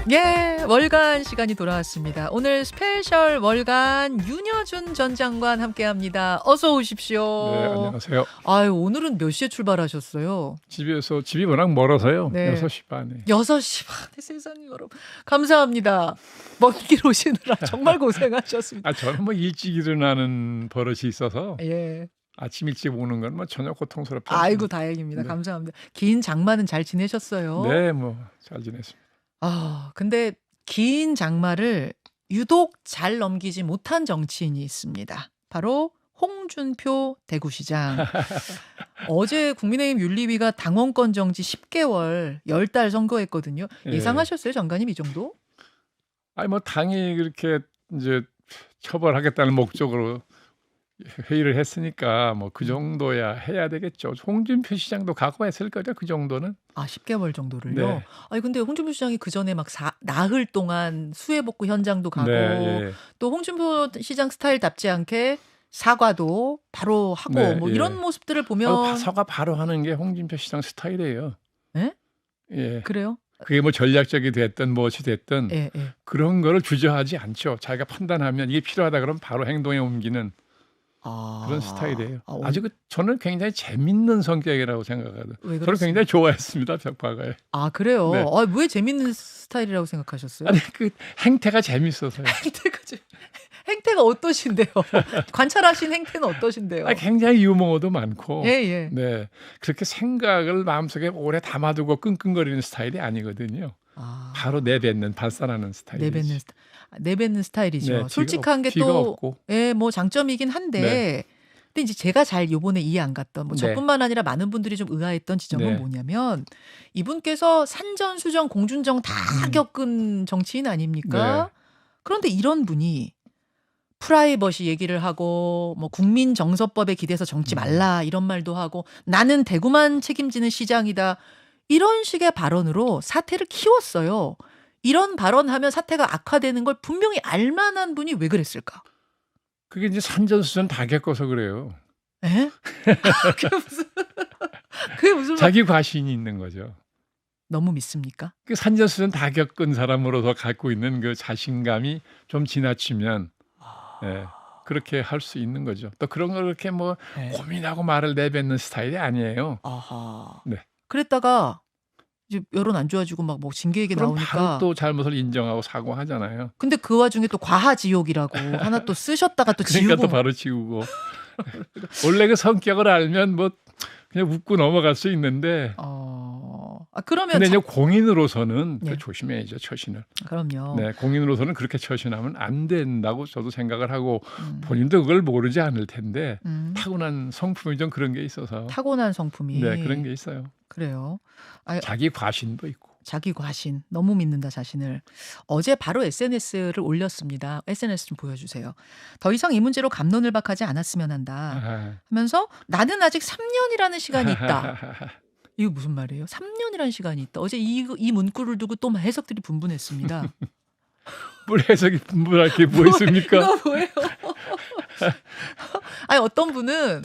예, 월간 시간이 돌아왔습니다. 오늘 스페셜 월간 윤여준 전 장관 함께합니다. 어서 오십시오. 네, 안녕하세요. 아유, 오늘은 몇 시에 출발하셨어요? 집이 워낙 멀어서요. 네. 6시 반에. 6시 반에 세상에 여러분. 감사합니다. 먼 길 오시느라 정말 고생하셨습니다. 저는 뭐 일찍 일어나는 버릇이 있어서 예. 아침 일찍 오는 건 뭐 전혀 고통스럽지 아이고, 않습니다. 다행입니다. 네. 감사합니다. 긴 장마는 잘 지내셨어요? 네, 뭐 잘 지냈습니다. 근데 긴 장마를 유독 잘 넘기지 못한 정치인이 있습니다. 바로 홍준표 대구시장. 어제 국민의힘 윤리위가 당원권 정지 10개월, 10달 선고했거든요. 예. 예상하셨어요, 장관님 이 정도? 뭐 당이 그렇게 이제 처벌하겠다는 목적으로 회의를 했으니까 뭐 그 정도야 해야 되겠죠. 홍준표 시장도 각오했을 거죠. 그 정도는. 10개월 정도를요? 네. 아니 근데 홍준표 시장이 그 전에 막 나흘 동안 수해 복구 현장도 가고 네, 예. 또 홍준표 시장 스타일답지 않게 사과도 바로 하고 네, 뭐 예. 이런 모습들을 보면 사과 바로 하는 게 홍준표 시장 스타일이에요. 예? 예. 그래요? 그게 뭐 전략적이 됐든 무엇이 됐든 예. 그런 거를 주저하지 않죠. 자기가 판단하면 이게 필요하다 그러면 바로 행동에 옮기는 그런 스타일이에요. 아주 저는 굉장히 재밌는 성격이라고 생각하거든요. 왜 저는 그렇습니까? 굉장히 좋아했습니다. 벽화가에. 그래요? 네. 왜 재밌는 스타일이라고 생각하셨어요? 아니 그 행태가 재밌어서요. 행태가 어떠신데요? 관찰하신 행태는 어떠신데요? 굉장히 유머도 많고. 예. 네, 그렇게 생각을 마음속에 오래 담아두고 끙끙거리는 스타일이 아니거든요. 바로 내뱉는 발산하는 스타일이죠. 내뱉는 스타일이죠. 네, 솔직한 게 뒤가 또 없고. 뭐 장점이긴 한데 네. 근데 이제 제가 잘 요번에 이해 안 갔던 네. 저뿐만 아니라 많은 분들이 좀 의아했던 지점은 네. 뭐냐면 이분께서 산전수전 공준정 다 겪은 정치인 아닙니까? 네. 그런데 이런 분이 프라이버시 얘기를 하고 뭐 국민정서법에 기대서 정치 말라 이런 말도 하고 나는 대구만 책임지는 시장이다 이런 식의 발언으로 사태를 키웠어요. 이런 발언하면 사태가 악화되는 걸 분명히 알만한 분이 왜 그랬을까? 그게 이제 산전수전 다 겪어서 그래요. 에? 그게 무슨 자기 과신이 있는 거죠. 너무 믿습니까? 그 산전수전 다 겪은 사람으로서 갖고 있는 그 자신감이 좀 지나치면 그렇게 할 수 있는 거죠. 또 그런 걸 그렇게 뭐 고민하고 말을 내뱉는 스타일이 아니에요. 아하. 네. 그랬다가 이제 여론 안 좋아지고 막 뭐 징계 얘기 그럼 나오니까 바로 또 잘못을 인정하고 사과하잖아요. 근데 그 와중에 또 과하지옥이라고 하나 또 쓰셨다가 또 그러니까 지우고 또 바로 지우고. 원래 그 성격을 알면 뭐 그냥 웃고 넘어갈 수 있는데 그러면 근데 이제 공인으로서는 예. 조심해야죠. 처신을. 그럼요. 네, 공인으로서는 그렇게 처신하면 안 된다고 저도 생각을 하고 본인도 그걸 모르지 않을 텐데 타고난 성품이 좀 그런 게 있어서 타고난 성품이 네, 그런 게 있어요. 그래요. 자기 과신도 있고. 자기 과신 너무 믿는다 자신을. 어제 바로 SNS를 올렸습니다. SNS 좀 보여주세요. 더 이상 이 문제로 갑론을박하지 않았으면 한다 하면서 나는 아직 3년이라는 시간이 있다. 이거 무슨 말이에요? 3년이라는 시간이 있다. 어제 이 문구를 두고 또 해석들이 분분했습니다. 뭘 해석이 분분할 게 뭐 있습니까? 이거 뭐예요? 아니 어떤 분은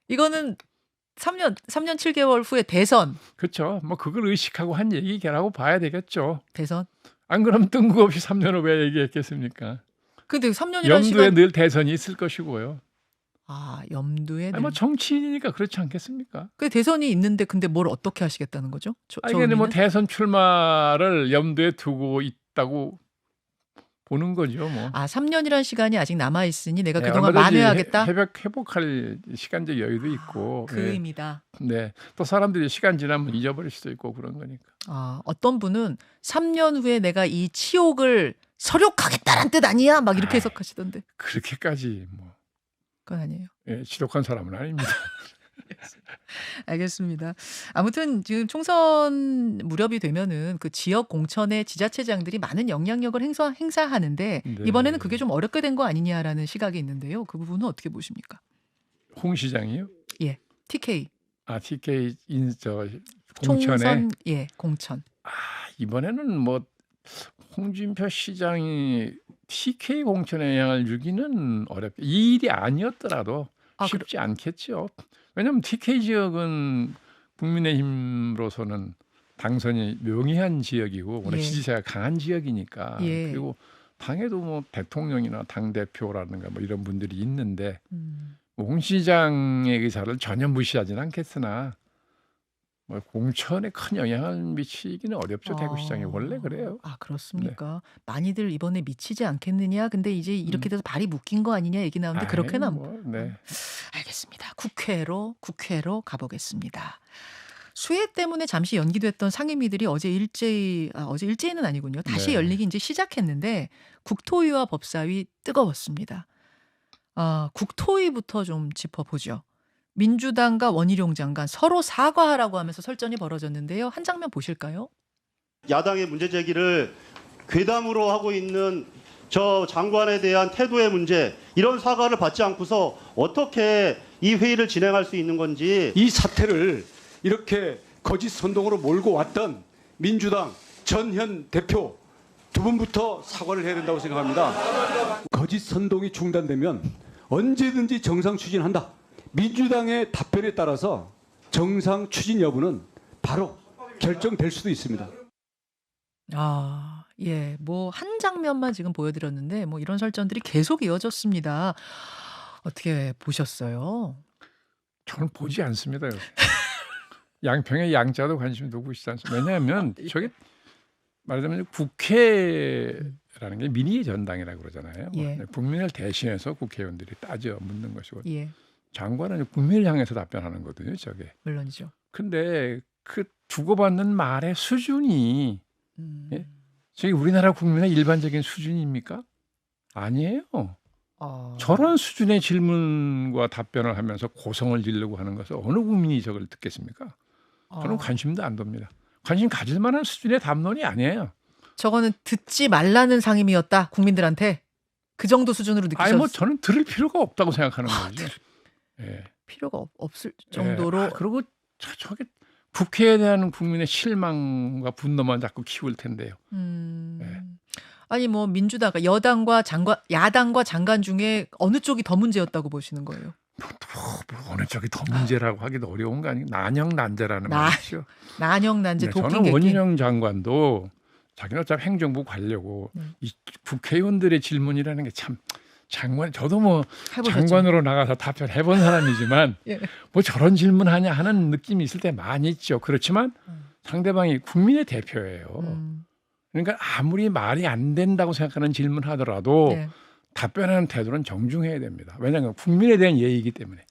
이거는 3년 7개월 후에 대선. 그렇죠. 뭐 그걸 의식하고 한 얘기라고 봐야 되겠죠. 대선? 안 그러면 뜬금없이 3년을 왜 얘기했겠습니까? 근데 3년이라는 염두에 시간 늘 대선이 있을 것이고요. 염두에 뭐 정치인이니까 그렇지 않겠습니까? 그 대선이 있는데 근데 뭘 어떻게 하시겠다는 거죠? 근데 뭐 대선 출마를 염두에 두고 있다고 보는 거죠, 뭐. 3년이라는 시간이 아직 남아 있으니 내가 네, 그동안 얼마든지 만회하겠다. 회복할 시간적 여유도 있고. 그 의미다. 네. 또 사람들이 시간 지나면 잊어버릴 수도 있고 그런 거니까. 어떤 분은 3년 후에 내가 이 치욕을 서력하겠다는 뜻 아니야? 막 이렇게 해석하시던데. 그렇게까지 뭐. 그건 아니에요. 지독한 사람은 아닙니다. 알겠습니다. 아무튼 지금 총선 무렵이 되면은 그 지역 공천의 지자체장들이 많은 영향력을 행사하는데 네. 이번에는 그게 좀 어렵게 된 거 아니냐라는 시각이 있는데요. 그 부분은 어떻게 보십니까? 홍 시장이요? 예, TK. TK 공천에 총선 공천. 이번에는 뭐 홍준표 시장이 TK 공천에 영향을 주기는 어렵게 이 일이 아니었더라도 쉽지 않겠죠. 왜냐하면 TK 지역은 국민의힘으로서는 당선이 명의한 지역이고 워낙 예. 지지세가 강한 지역이니까 예. 그리고 당에도 뭐 대통령이나 당 대표라든가 뭐 이런 분들이 있는데 뭐홍 시장의 의사를 전혀 무시하지는 않겠으나 뭐 공천에 큰 영향을 미치기는 어렵죠. 대구시장이 원래 그래요. 아, 네. 그렇습니까? 많이들 이번에 미치지 않겠느냐? 근데 이제 이렇게 돼서 발이 묶인 거 아니냐 얘기 나오는데 아이 그렇게는 안 뭐 네. 알겠습니다. 국회로 가보겠습니다. 수해 때문에 잠시 연기됐던 상임위들이 어제 일제히는 아니군요. 다시 네. 열리기 이제 시작했는데 국토위와 법사위 뜨거웠습니다. 국토위부터 좀 짚어보죠. 민주당과 원희룡 장관 서로 사과하라고 하면서 설전이 벌어졌는데요. 한 장면 보실까요? 야당의 문제 제기를 괴담으로 하고 있는 저 장관에 대한 태도의 문제, 이런 사과를 받지 않고서 어떻게 이 회의를 진행할 수 있는 건지. 이 사태를 이렇게 거짓 선동으로 몰고 왔던 민주당 전현 대표 두 분부터 사과를 해야 된다고 생각합니다. 거짓 선동이 중단되면 언제든지 정상 추진한다. 민주당의 답변에 따라서 정상 추진 여부는 바로 결정될 수도 있습니다. 예, 뭐 한 장면만 지금 보여드렸는데 뭐 이런 설전들이 계속 이어졌습니다. 어떻게 보셨어요? 저는 보지 않습니다. 양평의 양자도 관심 두고 있지 않습니다. 왜냐하면 저게 말하자면 국회라는 게 민의의 전당이라고 그러잖아요. 예. 국민을 대신해서 국회의원들이 따져 묻는 것이고 예, 장관은 국민을 향해서 답변하는 거거든요. 저게. 물론이죠. 근데 그 주고받는 말의 수준이 예? 음, 저게 우리나라 국민의 일반적인 수준입니까? 아니에요. 저런 수준의 질문과 답변을 하면서 고성을 지르고 하는 것을 어느 국민이 저걸 듣겠습니까? 저는 관심도 안 둡니다. 관심 가질 만한 수준의 담론이 아니에요. 저거는 듣지 말라는 상임이었다. 국민들한테 그 정도 수준으로 아니 뭐 느끼셨 저는 들을 필요가 없다고 생각하는 거죠. 예. 필요가 없을 예. 정도로 그리고 저게 국회에 대한 국민의 실망과 분노만 자꾸 키울 텐데요. 예. 아니 뭐 민주당, 여당과 야당과 장관 중에 어느 쪽이 더 문제였다고 보시는 거예요? 뭐 어느 쪽이 더 문제라고 하기도 어려운 거 아니에요. 난영난제라는 말이죠. 난영난제, 네, 저는 도끼객기. 원희룡 장관도 자기는 어차피 행정부 관료고 이 국회의원들의 질문이라는 게 참 장관 저도 뭐 해보셨죠? 장관으로 나가서 답변해 본 사람이지만 예. 뭐 저런 질문하냐 하는 느낌이 있을 때 많이 있죠. 그렇지만 상대방이 국민의 대표예요. 그러니까 아무리 말이 안 된다고 생각하는 질문하더라도 네. 답변하는 태도는 정중해야 됩니다. 왜냐하면 국민에 대한 예의이기 때문에.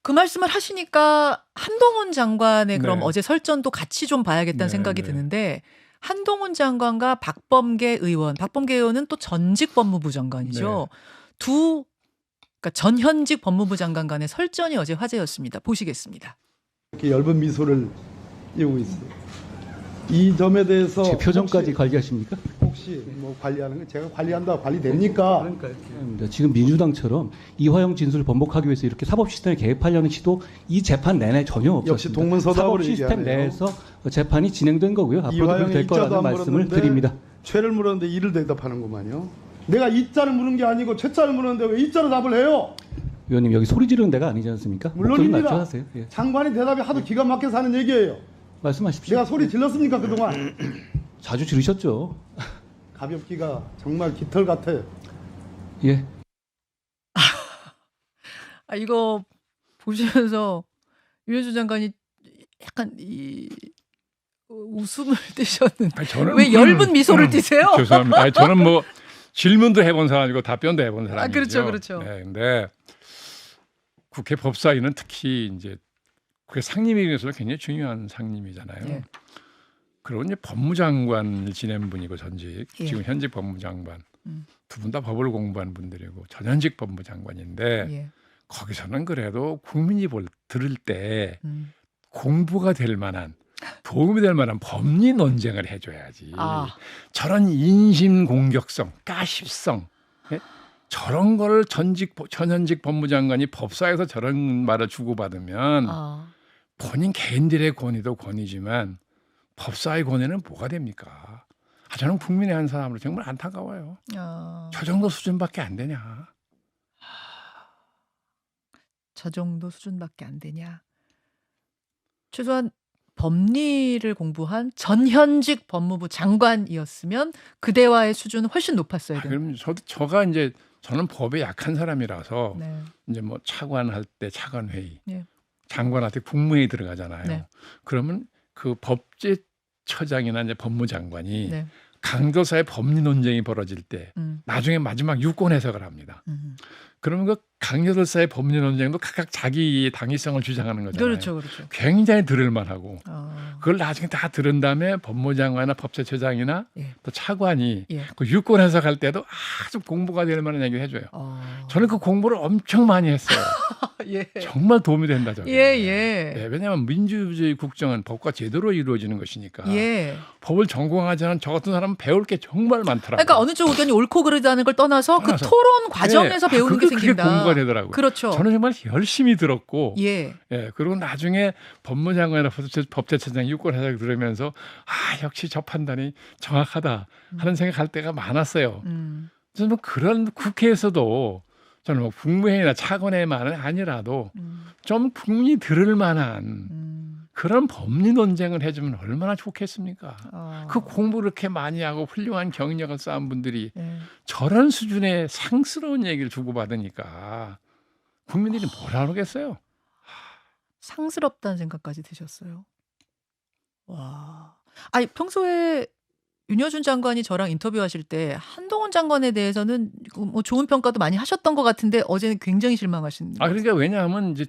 그 말씀을 하시니까 한동훈 장관의 그럼 네. 어제 설전도 같이 좀 봐야겠다는 네, 생각이 네. 드는데 한동훈 장관과 박범계 의원은 또 전직 법무부 장관이죠. 그러니까 전현직 법무부 장관 간의 설전이 어제 화제였습니다. 보시겠습니다. 이렇게 얇은 미소를 띄우고 있어요. 이 점에 대해서 제 표정까지 관리하십니까? 혹시 뭐 관리하는 거 제가 관리한다 관리됩니까? 지금 민주당처럼 이화영 진술을 번복하기 위해서 이렇게 사법 시스템에 개입하려는 시도 이 재판 내내 전혀 없었습니다. 역시 동문서답으로 사법 시스템 얘기하네요. 내에서 재판이 진행된 거고요. 앞으로도 그렇게 이화영이 될 이자도 거라는 안 말씀을 물었는데 드립니다. 최를 물었는데 이를 대답하는구만요. 내가 이자를 물은 게 아니고 최자를 물었는데 왜 이자로 답을 해요? 의원님 여기 소리 지르는 데가 아니지 않습니까? 목소리 물론입니다. 낮춰 하세요. 예. 장관이 대답이 하도 기가 막혀서 하는 얘기예요. 말씀하십시오. 내가 소리 질렀습니까 그동안? 자주 지르셨죠. 가볍기가 정말 깃털 같아요. 예. 이거 보시면서 유해수 장관이 약간 웃음을 띠셨는데 아니, 저는 왜 엷은 미소를 띠세요? 죄송합니다. 아니, 저는 뭐 질문도 해본 사람이고 답변도 해본 사람이죠. 그렇죠, 그렇죠. 네, 근데 국회 법사위는 특히 이제 국회 상임위에서 굉장히 중요한 상임위잖아요. 예. 그리고 이제 법무장관을 지낸 분이고 전직 예. 지금 현직 법무장관 두 분 다 법을 공부한 분들이고 전현직 법무장관인데 예. 거기서는 그래도 국민이 들을 때 음. 공부가 될 만한 도움이 될 만한 법리 논쟁을 해줘야지. 저런 인신 공격성, 가십성, 예? 저런 걸 전현직 법무장관이 법사에서 저런 말을 주고받으면 본인 개인들의 권위도 권위지만 법사의 권위는 뭐가 됩니까? 저는 국민의 한 사람으로 정말 안타까워요. 저 정도 수준밖에 안 되냐? 저 정도 수준밖에 안 되냐? 최소한 법리를 공부한 전현직 법무부 장관이었으면 그대와의 수준은 훨씬 높았어야 되는. 그럼 저가 이제 저는 법에 약한 사람이라서 네. 이제 뭐 차관할 때 차관회의, 예. 장관한테 국무회의 들어가잖아요. 네. 그러면 그 법제처장이나 이제 법무장관이 네. 강도사의 법리 논쟁이 벌어질 때 나중에 마지막 유권 해석을 합니다. 그러면 그 강요들사의 법리 논쟁도 각각 자기 당위성을 주장하는 거잖아요. 그렇죠, 그렇죠. 굉장히 들을만하고 어, 그걸 나중에 다 들은 다음에 법무장관이나 법제처장이나 예. 또 차관이 예. 그 유권 해석할 때도 아주 공부가 될 만한 얘기를 해줘요. 어. 저는 그 공부를 엄청 많이 했어요. 예. 정말 도움이 된다 저게. 예, 예. 네, 왜냐하면 민주주의 국정은 법과 제도로 이루어지는 것이니까 예. 법을 전공하지 않은 저 같은 사람은 배울 게 정말 많더라고요. 그러니까 어느 쪽 의견이 옳고 그르다는 걸 떠나서 그 떠나서. 토론 과정에서 네. 배우는 게 그게 생긴다. 공부가 되더라고요. 그렇죠. 저는 정말 열심히 들었고, 예. 그리고 나중에 법무장관이나 법제처장 유권 해석 들으면서 역시 저 판단이 정확하다 하는 생각할 때가 많았어요. 저는 뭐 그런 국회에서도 저는 뭐 국무회의나 차관회의만은 아니라도 좀 국민이 들을 만한 그런 법리 논쟁을 해주면 얼마나 좋겠습니까? 그 공부를 이렇게 많이 하고 훌륭한 경력을 쌓은 분들이 예. 저런 수준의 상스러운 얘기를 주고받으니까 국민들이 뭐라 그러겠어요? 상스럽다는 생각까지 드셨어요. 와. 아니 평소에 윤여준 장관이 저랑 인터뷰하실 때 한동훈 장관에 대해서는 뭐 좋은 평가도 많이 하셨던 것 같은데 어제는 굉장히 실망하신. 그러니까 왜냐하면 이제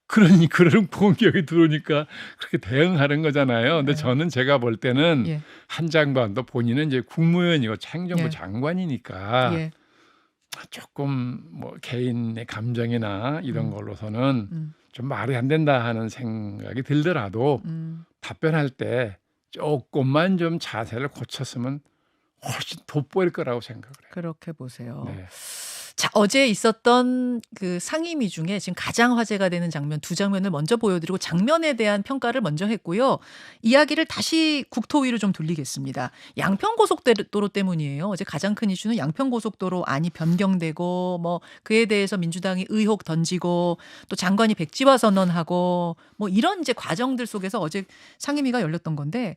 그런 공격이 들어오니까 그렇게 대응하는 거잖아요. 근데 네. 저는 제가 볼 때는 예. 한 장관도 본인은 이제 국무위원이고 행정부 예. 장관이니까 예. 조금 뭐 개인의 감정이나 이런 걸로서는 음. 좀 말이 안 된다 하는 생각이 들더라도 답변할 때 조금만 좀 자세를 고쳤으면 훨씬 돋보일 거라고 생각을 해요. 그렇게 보세요. 네. 자, 어제 있었던 그 상임위 중에 지금 가장 화제가 되는 장면 두 장면을 먼저 보여드리고 장면에 대한 평가를 먼저 했고요. 이야기를 다시 국토위로 좀 돌리겠습니다. 양평고속도로 때문이에요. 어제 가장 큰 이슈는 양평고속도로 안이 변경되고 뭐 그에 대해서 민주당이 의혹 던지고 또 장관이 백지화 선언하고 뭐 이런 이제 과정들 속에서 어제 상임위가 열렸던 건데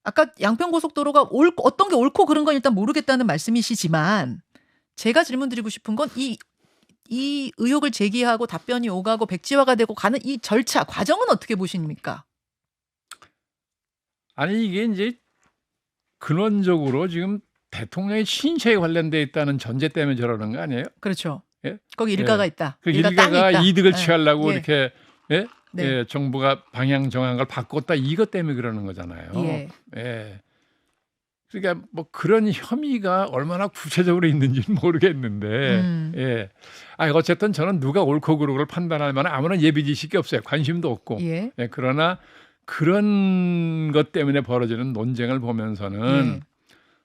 아까 양평고속도로가 어떤 게 옳고 그른 건 일단 모르겠다는 말씀이시지만 제가 질문드리고 싶은 건 이 의혹을 제기하고 답변이 오가고 백지화가 되고 가는 이 절차 과정은 어떻게 보십니까? 아니 이게 이제 근원적으로 지금 대통령의 친인척에 관련돼 있다는 전제 때문에 저러는 거 아니에요? 그렇죠. 예? 거기 일가가 있다. 그 일가 땅이 일가가 있다. 이득을 예. 취하려고 예. 이렇게 네. 정부가 방향 정한 걸 바꿨다 이것 때문에 그러는 거잖아요. 예. 예. 그러니까 뭐 그런 혐의가 얼마나 구체적으로 있는지는 모르겠는데, 예. 어쨌든 저는 누가 옳고 그르고를 판단할 만한 아무런 예비 지식이 없어요. 관심도 없고. 예. 그러나 그런 것 때문에 벌어지는 논쟁을 보면서는 예.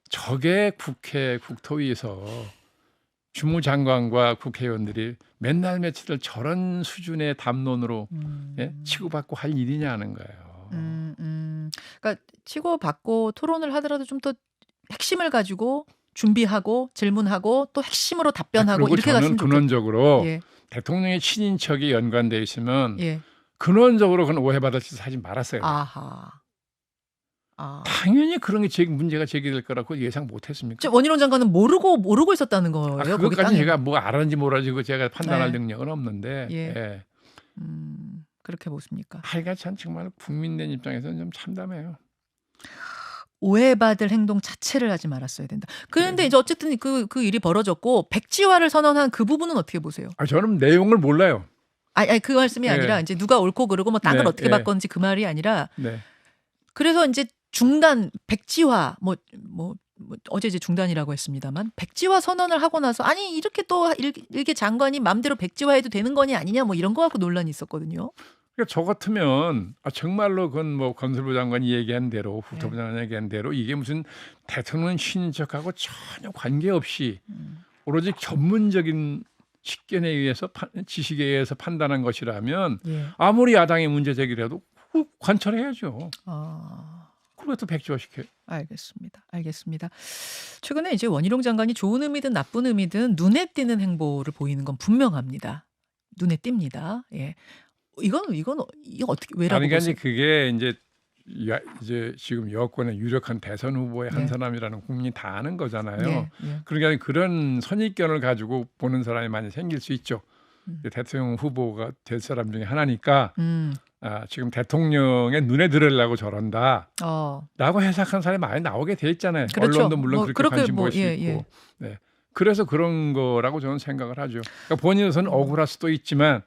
저게 국회 국토위에서 주무장관과 국회의원들이 맨날 며칠을 저런 수준의 담론으로 치고받고 할 일이냐는 거예요. 그러니까 치고받고 토론을 하더라도 좀 더 핵심을 가지고 준비하고 질문하고 또 핵심으로 답변하고 그리고 이렇게 저는 갔으면 좋겠어요. 근원적으로 예. 대통령의 친인척이 연관돼 있으면 예. 근원적으로 그건 오해받을 짓을 하지 말았어요. 아하. 당연히 그런 게 문제가 제기될 거라고 예상 못했습니까? 지금 원희룡 장관은 모르고 있었다는 거예요. 거기 그것까지 땅에. 제가 뭐 알았는지 모르는지 제가 판단할 네. 능력은 없는데, 예. 그렇게 보십니까? 하여간 정말 국민된 입장에서는 좀 참담해요. 오해받을 행동 자체를 하지 말았어야 된다. 그런데 이제 어쨌든 그 일이 벌어졌고 백지화를 선언한 그 부분은 어떻게 보세요? 저는 내용을 몰라요. 아니 그 말씀이 아니라 이제 누가 옳고 그르고 뭐 땅을 네, 어떻게 바꿨는지 그 말이 아니라 네. 그래서 이제 중단 백지화 뭐 어제 이제 중단이라고 했습니다만 백지화 선언을 하고 나서 아니 이렇게 또 일개 장관이 마음대로 백지화해도 되는 거니 아니냐 뭐 이런 거 갖고 논란이 있었거든요. 그러니까 저 같으면 정말로 그건 뭐 건설부 장관이 얘기한 대로 국토부 장관이 얘기한 대로 이게 무슨 대통령 친인척하고 전혀 관계없이 오로지 전문적인 식견에 의해서 지식에 의해서 판단한 것이라면 예. 아무리 야당이 문제 제기를 해도 관철해야죠. 그걸 또 백지화시켜요. 알겠습니다. 최근에 이제 원희룡 장관이 좋은 의미든 나쁜 의미든 눈에 띄는 행보를 보이는 건 분명합니다. 눈에 띕니다. 예. 이건 어떻게 왜라고 그러니까 이제 보세요? 그게 이제 지금 여권의 유력한 대선 후보의 한 네. 사람이라는 국민이 다 아는 거잖아요. 예, 예. 그러니까 그런 선입견을 가지고 보는 사람이 많이 생길 수 있죠. 음. 대통령 후보가 될 사람 중에 하나니까 음. 지금 대통령의 눈에 들으려고 저런다. 어. 라고 해석한 사람이 많이 나오게 돼 있잖아요. 그렇죠. 언론도 물론 뭐 그렇게 그렇게 관심 뭐 보일 수 예, 있고. 예. 네. 그래서 그런 거라고 저는 생각을 하죠. 그러니까 본인으로서는 억울할 수도 있지만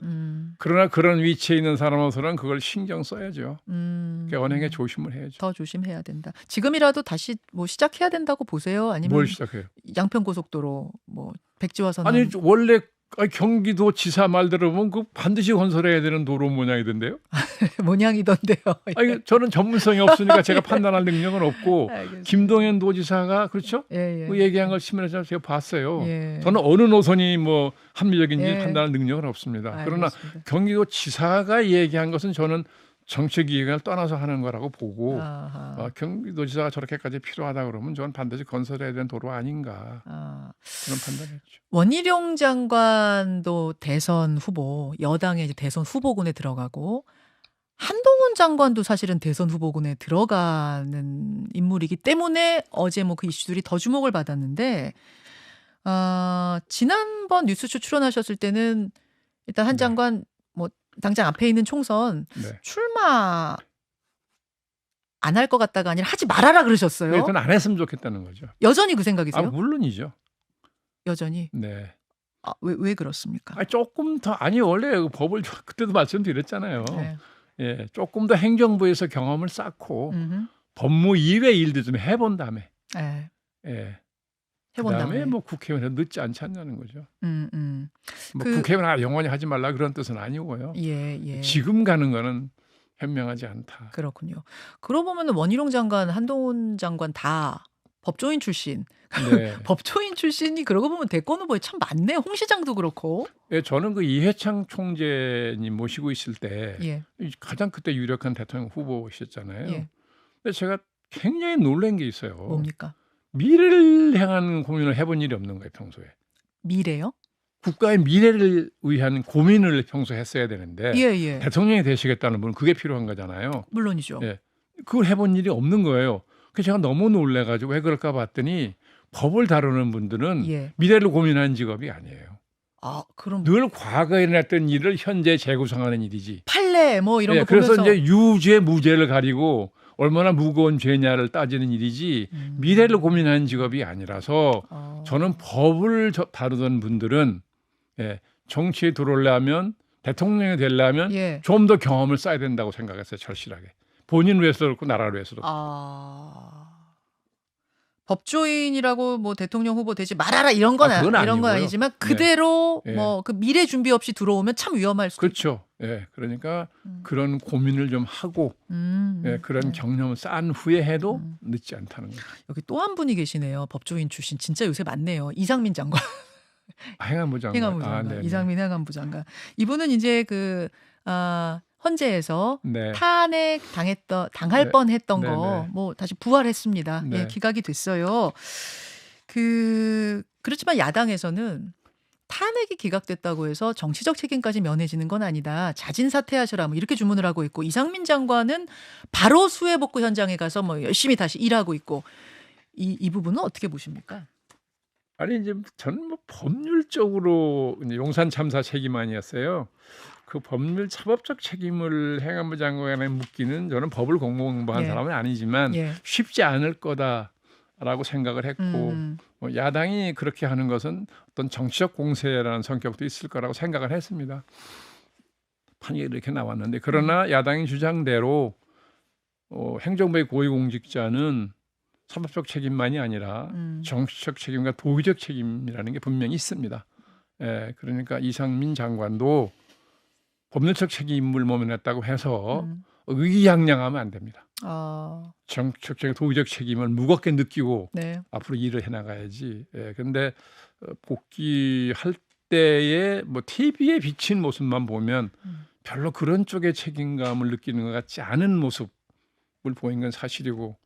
그러나 그런 위치에 있는 사람으로서는 그걸 신경 써야죠. 그러니까 언행에 조심을 해야죠. 더 조심해야 된다. 지금이라도 다시 뭐 시작해야 된다고 보세요? 아니면 뭘 시작해요? 양평고속도로 뭐 백지화선 아니 원래 경기도 지사 말 들어보면 그 반드시 건설해야 되는 도로 모양이던데요. 모양이던데요. 아니 저는 전문성이 없으니까 제가 판단할 능력은 없고 알겠습니다. 김동연 도지사가 그렇죠? 예, 예. 그 얘기한 걸 신문에서 제가 봤어요. 예. 저는 어느 노선이 뭐 합리적인지 예. 판단할 능력은 없습니다. 그러나 알겠습니다. 경기도 지사가 얘기한 것은 저는 정책 이익을 떠나서 하는 거라고 보고 아하. 경기도지사가 저렇게까지 필요하다 그러면 저는 반드시 건설해야 되는 도로 아닌가 아. 그런 판단했죠. 원희룡 장관도 대선 후보, 여당의 이제 대선 후보군에 들어가고 한동훈 장관도 사실은 대선 후보군에 들어가는 인물이기 때문에 어제 뭐 그 이슈들이 더 주목을 받았는데 지난번 뉴스쇼 출연하셨을 때는 일단 한 네. 장관 뭐 당장 앞에 있는 총선 네. 출마 안 할 것 같다가 아니라 하지 말아라 그러셨어요. 네, 저는 안 했으면 좋겠다는 거죠. 여전히 그 생각이세요? 물론이죠. 여전히. 네. 왜 그렇습니까? 조금 더 원래 그 법을 그때도 말씀드렸잖아요. 네. 예, 조금 더 행정부에서 경험을 쌓고 음흠. 법무 이외 일도 좀 해본 다음에, 네. 예, 해본 그다음에 다음에. 뭐 국회의원에 늦지 않지 않냐는 거죠. 뭐 그- 국회의원 영원히 하지 말라 그런 뜻은 아니고요. 예, 예. 지금 가는 거는 현명하지 않다. 그렇군요. 그러고 보면 원희룡 장관, 한동훈 장관 다 법조인 출신. 네. 법조인 출신이 그러고 보면 대권 후보에 참 많네. 홍 시장도 그렇고. 예, 저는 그 이해창 총재님 모시고 있을 때 예. 가장 그때 유력한 대통령 후보셨잖아요. 예. 근데 제가 굉장히 놀란 게 있어요. 뭡니까? 미래를 향한 고민을 해본 일이 없는 거예요, 평소에. 미래요? 국가의 미래를 위한 고민을 평소에 했어야 되는데 예, 예. 대통령이 되시겠다는 분은 그게 필요한 거잖아요. 물론이죠. 예. 그걸 해본 일이 없는 거예요. 그래서 제가 너무 놀래가지고 왜 그럴까 봤더니 법을 다루는 분들은 예. 미래를 고민하는 직업이 아니에요. 그럼 늘 과거에 일어났던 일을 현재 재구성하는 일이지. 판례 뭐 이런 예, 거 그래서 보면서 이제 유죄 무죄를 가리고 얼마나 무거운 죄냐를 따지는 일이지 미래를 고민하는 직업이 아니라서 저는 법을 다루던 분들은 정치에 들어오려면 대통령이 되려면 예. 좀 더 경험을 쌓아야 된다고 생각했어요. 절실하게. 본인 위해서도 그렇고 나라를 위해서도. 법조인이라고 뭐 대통령 후보 되지 말아라 이런 건 그건 이런 건 아니고요. 아니지만 그대로 네. 뭐 그 미래 준비 없이 들어오면 참 위험할 수도 그렇죠. 예, 그러니까 그런 고민을 좀 하고 그런 네. 경험을 쌓은 후에 해도 늦지 않다는 거죠. 여기 또 한 분이 계시네요. 법조인 출신 진짜 요새 많네요. 이상민 장관. 행안부 장관. 행안부 장관. 네네. 이상민 행안부 장관. 이분은 이제 헌재에서 네. 탄핵 당할 네. 뻔했던 네, 거 네. 뭐 다시 부활했습니다. 네. 예, 기각이 됐어요. 그렇지만 야당에서는 탄핵이 기각됐다고 해서 정치적 책임까지 면해지는 건 아니다. 자진 사퇴하셔라. 뭐 이렇게 주문을 하고 있고 이상민 장관은 바로 수해 복구 현장에 가서 뭐 열심히 다시 일하고 있고 이 부분은 어떻게 보십니까? 아니 이제 저는 뭐 법률적으로 이제 용산 참사 책임 아니었어요. 그 법률 사법적 책임을 행안부 장관에 묻기는 저는 법을 공부한 예. 사람은 아니지만 예. 쉽지 않을 거다라고 생각을 했고 뭐 야당이 그렇게 하는 것은 어떤 정치적 공세라는 성격도 있을 거라고 생각을 했습니다. 판결이 이렇게 나왔는데 그러나 야당의 주장대로 행정부의 고위공직자는 사법적 책임만이 아니라 정치적 책임과 도의적 책임이라는 게 분명히 있습니다. 예, 그러니까 이상민 장관도 법률적 책임을 모면했다고 해서 의기양양하면 안 됩니다. 정치적 도의적 책임을 무겁게 느끼고 네. 앞으로 일을 해나가야지. 그런데 복귀할 때에 뭐 TV에 비친 모습만 보면 별로 그런 쪽의 책임감을 느끼는 것 같지 않은 모습을 보인 건 사실이고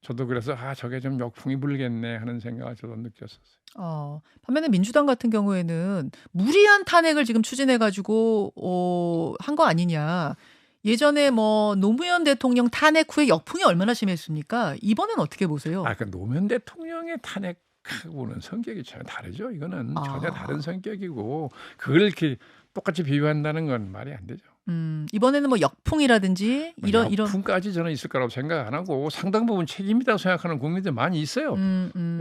저도 그래서 저게 좀 역풍이 불겠네 하는 생각을 저도 느꼈었어요. 반면에 민주당 같은 경우에는 무리한 탄핵을 지금 추진해가지고 한 거 아니냐. 예전에 뭐 노무현 대통령 탄핵 후에 역풍이 얼마나 심했습니까? 이번엔 어떻게 보세요? 그 노무현 대통령의 탄핵하고는 성격이 전혀 다르죠. 이거는 전혀 다른 성격이고 그걸 이렇게 똑같이 비교한다는 건 말이 안 되죠. 이번에는 뭐 역풍이라든지 이런 역풍까지 저는 있을 거라고 생각 안 하고 상당 부분 책임이라고 생각하는 국민들 많이 있어요.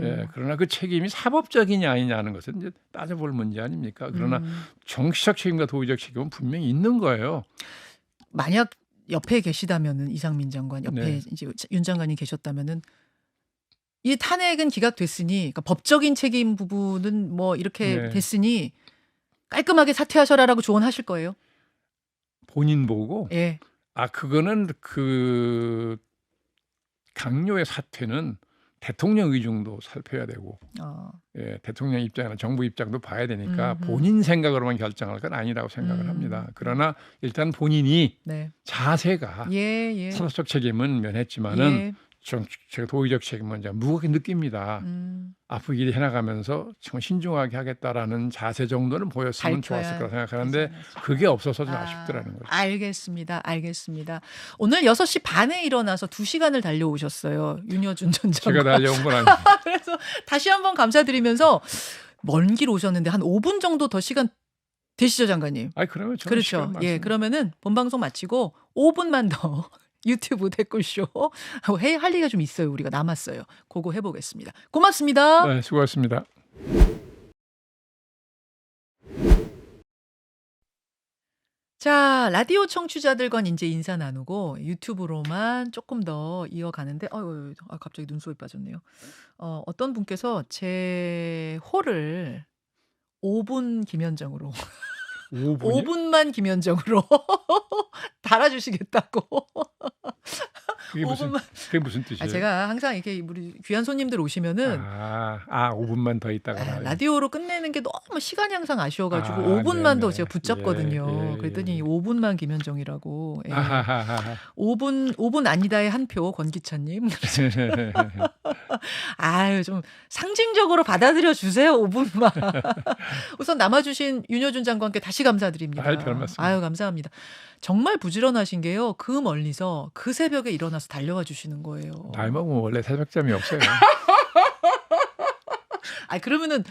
예, 그러나 그 책임이 사법적이냐 아니냐는 것은 이제 따져볼 문제 아닙니까? 그러나 정치적 책임과 도의적 책임은 분명히 있는 거예요. 만약 옆에 계시다면은 이상민 장관 옆에 네. 이제 윤 장관이 계셨다면은 이 탄핵은 기각됐으니 그러니까 법적인 책임 부분은 뭐 이렇게 네. 됐으니 깔끔하게 사퇴하셔라라고 조언하실 거예요. 본인 보고 예. 그거는 그 강요의 사퇴는 대통령 의중도 살펴야 되고 예, 대통령 입장이나 정부 입장도 봐야 되니까 본인 생각으로만 결정할 건 아니라고 생각을 합니다. 그러나 일단 본인이 네. 자세가 예. 사법적 책임은 면했지만은 예. 제가 도의적 책임은 이제 무겁게 느낍니다. 앞으로 일이 해나가면서 정말 신중하게 하겠다라는 자세 정도는 보였으면 좋았을 거라 생각하는데 그게 없어서 좀 아쉽더라는 거죠. 알겠습니다. 오늘 6시 반에 일어나서 2시간을 달려오셨어요. 윤여준 전 장관. 제가 달려온 건 아니에요. 그래서 다시 한번 감사드리면서 먼 길 오셨는데 한 5분 정도 더 시간 되시죠, 장관님? 그러면 저는 그렇죠. 시간 많습니다. 예, 그러면은 본방송 마치고 5분만 더 유튜브 댓글쇼 할 얘기가 좀 있어요. 우리가 남았어요. 그거 해보겠습니다. 고맙습니다. 네, 수고하셨습니다. 자, 라디오 청취자들과 이제 인사 나누고 유튜브로만 조금 더 이어가는데 갑자기 눈썹이 빠졌네요. 어떤 분께서 제 홀을 5분 김현정으로 5분이? 5분만 김현정으로 달아주시겠다고. 그게 무슨 뜻이에요? 제가 항상 이렇게 우리 귀한 손님들 오시면은 5분만 더 있다가 라디오로 끝내는 게 너무 시간이 항상 아쉬워가지고 5분만 더 제가 붙잡거든요. 예. 그랬더니 5분만 김현정이라고. 예. 아하하하. 5분 아니다의 한 표 권기찬님. 좀 상징적으로 받아들여 주세요. 5분만. 우선 남아주신 윤여준 장관께 다시 감사드립니다. 별 말씀. 감사합니다. 정말 부지런하신 게요. 그 멀리서 그 새벽에 일어나서 달려와 주시는 거예요. 나이 먹으면 원래 새벽잠이 없어요. 그러면은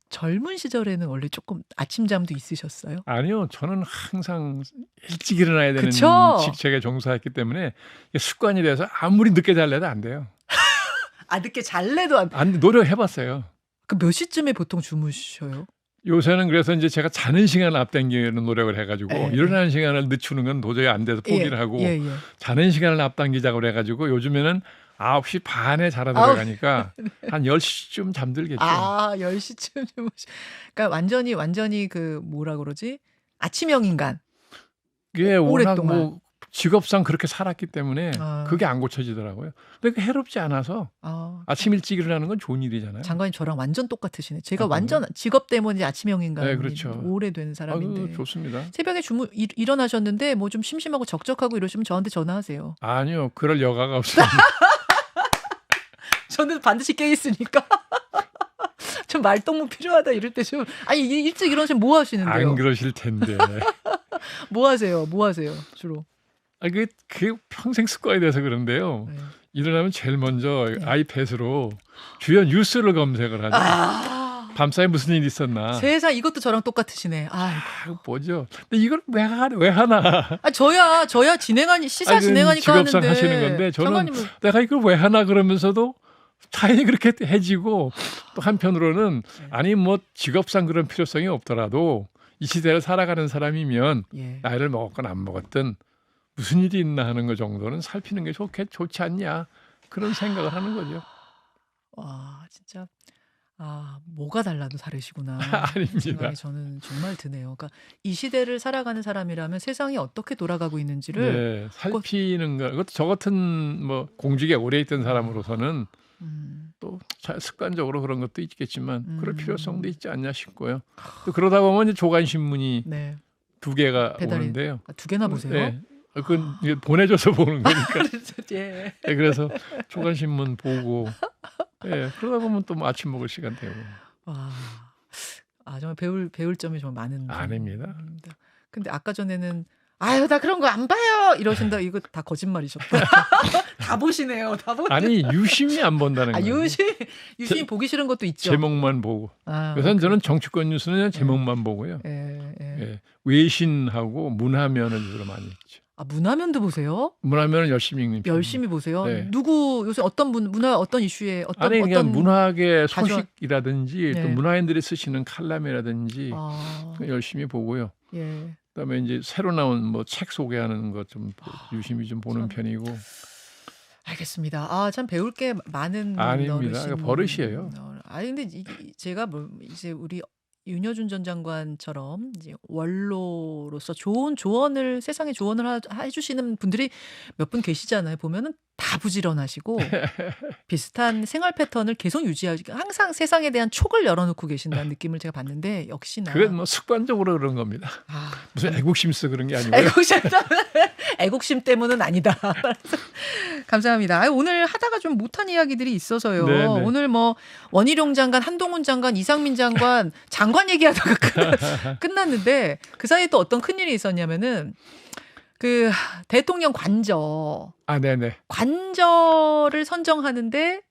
젊은 시절에는 원래 조금 아침잠도 있으셨어요? 아니요. 저는 항상 일찍 일어나야 되는 그쵸? 직책에 종사했기 때문에 이게 습관이 돼서 아무리 늦게 잘래도 안 돼요. 늦게 잘래도 안 돼. 노력해봤어요. 그 몇 시쯤에 보통 주무셔요? 요새는 그래서 이제 제가 자는 시간을 앞당기는 노력을 해가지고 예. 일어나는 시간을 늦추는 건 도저히 안 돼서 포기를 하고 예. 자는 시간을 앞당기자고 해가지고 요즘에는 9시 반에 자러 들어가니까 한 10시쯤 잠들겠죠. 10시쯤 주무시. 그러니까 완전히 그 뭐라 그러지? 아침형 인간. 이게 워낙 오랫동안. 뭐 직업상 그렇게 살았기 때문에 그게 안 고쳐지더라고요. 근데 그 해롭지 않아서 아침 일찍 일어나는 건 좋은 일이잖아요. 장관님 저랑 완전 똑같으시네. 제가 그래요? 완전 직업 때문에 아침형 인간 네, 그렇죠. 오래된 사람인데. 좋습니다. 새벽에 일어나셨는데 뭐 좀 심심하고 적적하고 이러시면 저한테 전화하세요. 아니요. 그럴 여가가 없어요. 저는 반드시 깨 있으니까. 좀 말동무 필요하다 이럴 때 좀 일찍 일어나시면 뭐 하시는데요? 안 그러실 텐데. 뭐 하세요 주로? 그게 평생 습관이 돼서 그런데요. 네. 일어나면 제일 먼저 아이패드로 주요 뉴스를 검색을 하죠. 밤사이 무슨 일이 있었나. 세상 이것도 저랑 똑같으시네. 뭐죠? 근데 이걸 왜 하나? 저야 시사 진행하니까 직업상 하는데. 하시는 건데 저는 장관님은 내가 이걸 왜 하나 그러면서도 자연히 그렇게 해지고 또 한편으로는 아니 뭐 직업상 그런 필요성이 없더라도 이 시대를 살아가는 사람이면 나이를 먹었건 안 먹었든 무슨 일이 있나 하는 거 정도는 살피는 게 좋지 않냐 그런 생각을 하는 거죠. 와 진짜 뭐가 달라도 다르시구나. 아닙니다. 생각이 저는 정말 드네요. 그러니까 이 시대를 살아가는 사람이라면 세상이 어떻게 돌아가고 있는지를 살피는 거. 그것도 저 같은 뭐 공직에 오래 있던 사람으로서는 또 습관적으로 그런 것도 있겠지만 그럴 필요성도 있지 않냐 싶고요. 또 그러다 보면 이제 조간 신문이 2개가 배달이, 오는데요. 2개나 보세요. 네. 그건 이게 보내줘서 보는 거니까. 예. 예, 그래서 조간신문 보고 예, 그러다 보면 또 뭐 아침 먹을 시간 되고. 와. 정말 배울 점이 정말 많은 아닙니다. 분입니다. 근데 아까 전에는 아유 나 그런 거 안 봐요 이러신다. 이거 다 거짓말이셨다. 다 보시네요. 다 보네. 아니 유심히 안 본다는 거예요. 유심히 보기 싫은 것도 있죠. 제목만 보고. 그래서 저는 정치권 뉴스는 제목만 보고요. 예, 외신하고 문화면을 주로 많이 읽죠. 문화면도 보세요? 문화면은 열심히 읽는 편이에요. 열심히 보세요. 네. 누구 요새 어떤 문화 어떤 이슈에 아니 그냥 문학의 가져와- 소식이라든지 네. 또 문화인들이 쓰시는 칼럼이라든지 아, 열심히 보고요. 예. 그다음에 이제 새로 나온 뭐 책 소개하는 것 좀 유심히 좀 보는 참. 편이고. 알겠습니다. 참 배울 게 많은 아닙니다. 너르신 버릇이에요. 근데 제가 뭐 이제 우리 윤여준 전 장관처럼 이제 원로로서 좋은 조언을 세상에 조언을 해주시는 분들이 몇 분 계시잖아요. 보면은 다 부지런하시고 비슷한 생활 패턴을 계속 유지하시고 항상 세상에 대한 촉을 열어놓고 계신다는 느낌을 제가 받는데 역시나 그건 뭐 습관적으로 그런 겁니다. 무슨 애국심서 그런 게 아니고요. 애국심 때문은 아니다. 감사합니다. 오늘 하다가 좀 못한 이야기들이 있어서요. 네네. 오늘 뭐 원희룡 장관, 한동훈 장관, 이상민 장관 장관 얘기하다가 끝났는데 그 사이에 또 어떤 큰일이 있었냐면은 그 대통령 네네. 관저를 선정하는데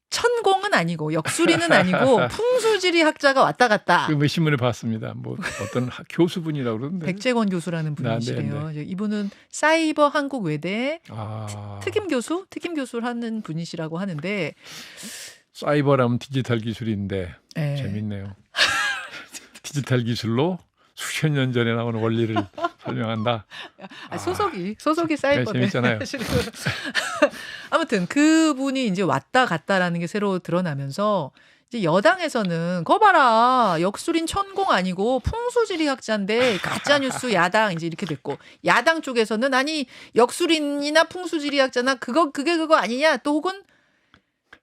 천공은 아니고 역술이는 아니고 풍수지리 학자가 왔다 갔다. 그 신문에 봤습니다. 뭐 어떤 교수분이라고 그러는데. 백재권 교수라는 분이시래요. 이분은 사이버 한국 외대 특임 교수를 하는 분이시라고 하는데 사이버라면 디지털 기술인데 네. 재밌네요. 디지털 기술로 수천 년 전에 나온 원리를 설명한다. 소속이 사이버네. 재밌잖아요. 아무튼 그분이 이제 왔다 갔다라는 게 새로 드러나면서 이제 여당에서는 거 봐라 역술인 천공 아니고 풍수지리 학자인데 가짜 뉴스 야당 이제 이렇게 됐고 야당 쪽에서는 아니 역술인이나 풍수지리 학자나 그게 그거 아니냐 또 혹은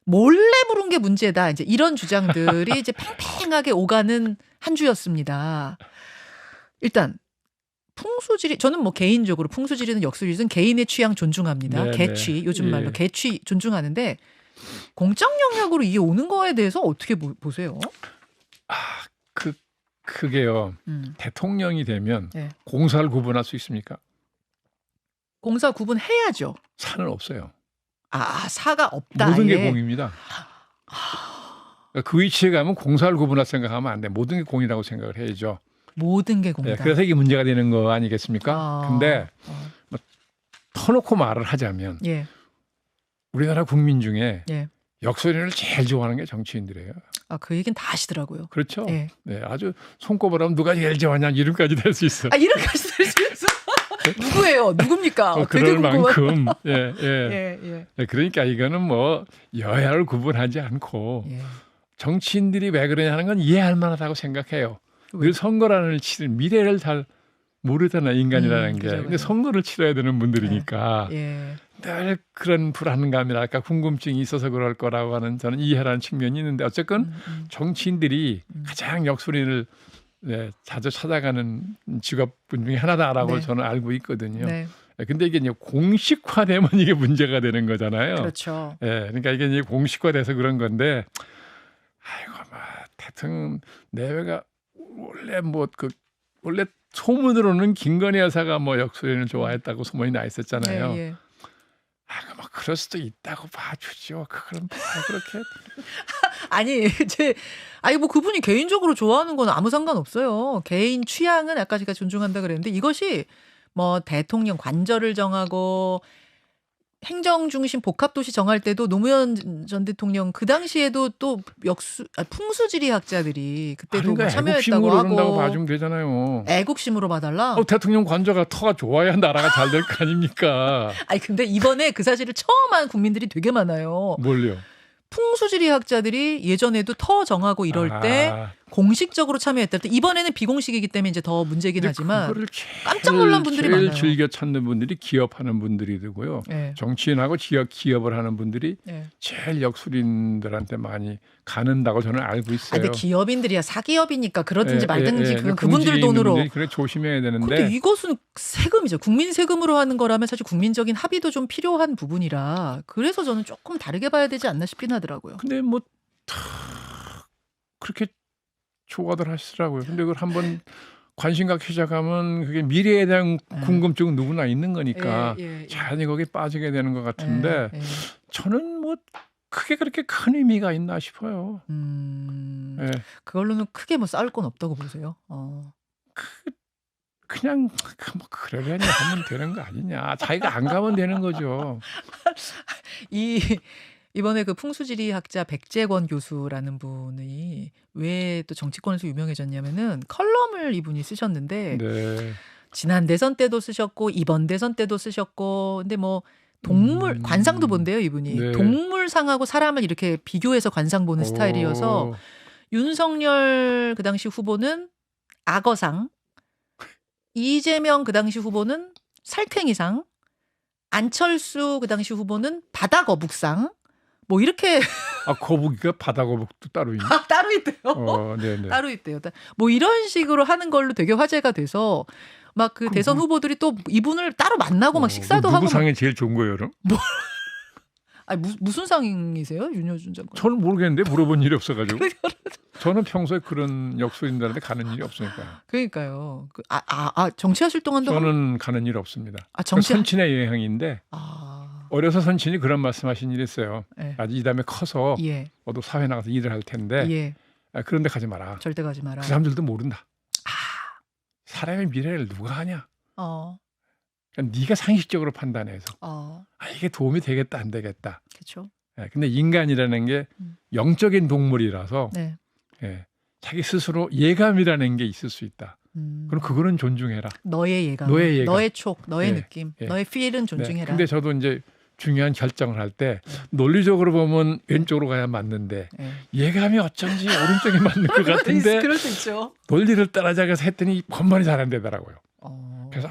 몰래 부른 게 문제다 이제 이런 주장들이 이제 팽팽하게 오가는 한 주였습니다. 일단 풍수지리 저는 뭐 개인적으로 풍수지리는 역술이든 개인의 취향 존중합니다. 네네. 개취 요즘 말로 예. 개취 존중하는데 공적 영역으로 이게 오는 거에 대해서 어떻게 보세요? 그게요. 대통령이 되면 네. 공사를 구분할 수 있습니까? 공사 구분해야죠. 사는 없어요. 사가 없다. 모든 게 아예. 공입니다. 그러니까 그 위치에 가면 공사를 구분할 생각하면 안 돼. 모든 게 공이라고 생각을 해야죠. 모든 게 공이다. 네, 그래서 이게 문제가 되는 거 아니겠습니까? 근데 뭐 터놓고 말을 하자면 예. 우리나라 국민 중에 예. 역술인을 제일 좋아하는 게 정치인들이에요. 그 얘기는 다 하시더라고요. 그렇죠? 예. 네, 아주 손꼽으라면 누가 제일 좋아하냐 이름까지 될 수 있어. 이렇게까지 될 수 있어. 누구예요? 누굽니까? 되게 그럴 궁금한. 만큼. 예. 예. 네, 그러니까 이거는 뭐 여야를 구분하지 않고 예. 정치인들이 왜 그러냐 하는 건 이해할 만하다고 생각해요. 늘 선거라는 치른 미래를 잘 모르잖아 인간이라는 게. 그죠. 근데 선거를 치러야 되는 분들이니까 예. 늘 그런 불안감이랄까 궁금증이 있어서 그럴 거라고 하는 저는 이해하는 측면이 있는데 어쨌건 정치인들이 가장 역술인을 자주 찾아가는 직업분 중에 하나다라고 네. 저는 알고 있거든요. 네. 근데 이게 이제 공식화되면 이게 문제가 되는 거잖아요. 그렇죠. 그러니까 이게 이제 공식화돼서 그런 건데, 대통령 내외가 원래 소문으로는 김건희 여사가 뭐 역술인을 좋아했다고 소문이 나 있었잖아요. 예. 그럴 수도 있다고 봐주죠. 그럼 그렇게. 뭐 그분이 개인적으로 좋아하는 건 아무 상관없어요. 개인 취향은 아까 제가 존중한다 그랬는데 이것이 뭐 대통령 관저를 정하고 행정 중심 복합도시 정할 때도 노무현 전 대통령 그 당시에도 또 풍수지리 학자들이 그때도 뭐 참여했다고 애국심으로 그런다고 하고 봐주면 되잖아요. 애국심으로 봐달라. 대통령 관저가 터가 좋아야 나라가 잘 될 거 아닙니까? 근데 이번에 그 사실을 처음 한 국민들이 되게 많아요. 뭘요? 풍수지리 학자들이 예전에도 터 정하고 이럴 때 공식적으로 참여했다. 이번에는 비공식이기 때문에 이제 더 문제긴 하지만 그거를 깜짝 놀란 분들이 제일 많아요. 즐겨 찾는 분들이 기업하는 분들이 되고요. 네. 정치인하고 기업을 하는 분들이 네. 제일 역술인들한테 많이 가는다고 저는 알고 있어요. 근데 기업인들이야 사기업이니까 그러든지 예, 말든지 예, 예. 그건 그분들 공직에 있는 돈으로. 분들이 그래 조심해야 되는데. 근데 이것은 세금이죠. 국민 세금으로 하는 거라면 사실 국민적인 합의도 좀 필요한 부분이라 그래서 저는 조금 다르게 봐야 되지 않나 싶긴 하더라고요. 근데 뭐 그렇게 좋아들 하시더라고요. 근데 그걸 한번 관심 갖기 시작하면 그게 미래에 대한 궁금증은 누구나 있는 거니까 자연히 거기에 빠지게 되는 것 같은데 저는 뭐 크게 그렇게 큰 의미가 있나 싶어요. 예. 그걸로는 크게 뭐 싸울 건 없다고 보세요. 그냥 뭐 그러려니 하면 되는 거 아니냐. 자기가 안 가면 되는 거죠. 이번에 그 풍수지리학자 백재권 교수라는 분이 왜 또 정치권에서 유명해졌냐면은 컬럼을 이분이 쓰셨는데 네. 지난 대선 때도 쓰셨고 이번 대선 때도 쓰셨고 근데 뭐 동물 관상도 본대요 이분이. 네. 동물상하고 사람을 이렇게 비교해서 관상 보는 스타일이어서 오. 윤석열 그 당시 후보는 악어상, 이재명 그 당시 후보는 살쾡이상, 안철수 그 당시 후보는 바다거북상 뭐 이렇게 거북이가 바다 거북도 따로 있네. 따로 있대요. 네네. 따로 있대요. 뭐 이런 식으로 하는 걸로 되게 화제가 돼서 막 그 대선 후보들이 또 이분을 따로 만나고 막 식사도 하고. 누구 상이 제일 좋은 거예요, 그럼? 아니 무슨 상이세요, 윤여준 장관? 저는 모르겠는데 물어본 일이 없어가지고. 저는 평소에 그런 역술인들한테 가는 일이 없으니까. 그러니까요. 정치하실 동안도 저는 가는 일 없습니다. 정치 선친의 여행인데 어려서 선친이 그런 말씀하신 일이 있어요. 네. 아직 이 다음에 커서 예. 너도 사회 나가서 일을 할 텐데 예. 그런 데 가지 마라. 절대 가지 마라. 그 사람들도 모른다. 사람의 미래를 누가 하냐. 그러니까 네가 상식적으로 판단해서 이게 도움이 되겠다 안 되겠다. 그렇죠. 근데 인간이라는 게 영적인 동물이라서 네. 자기 스스로 예감이라는 게 있을 수 있다. 그럼 그거는 존중해라. 너의 예감, 너의 예감. 너의 촉, 너의 네. 느낌, 네. 너의 필은 존중해라. 근데 저도 이제 중요한 결정을 할 때 논리적으로 보면 왼쪽으로 가야 맞는데 예감이 어쩐지 오른쪽에 맞는 것 같은데 그럴 수 있죠. 논리를 따라잡아서 했더니 번번이 잘 안 되더라고요. 그래서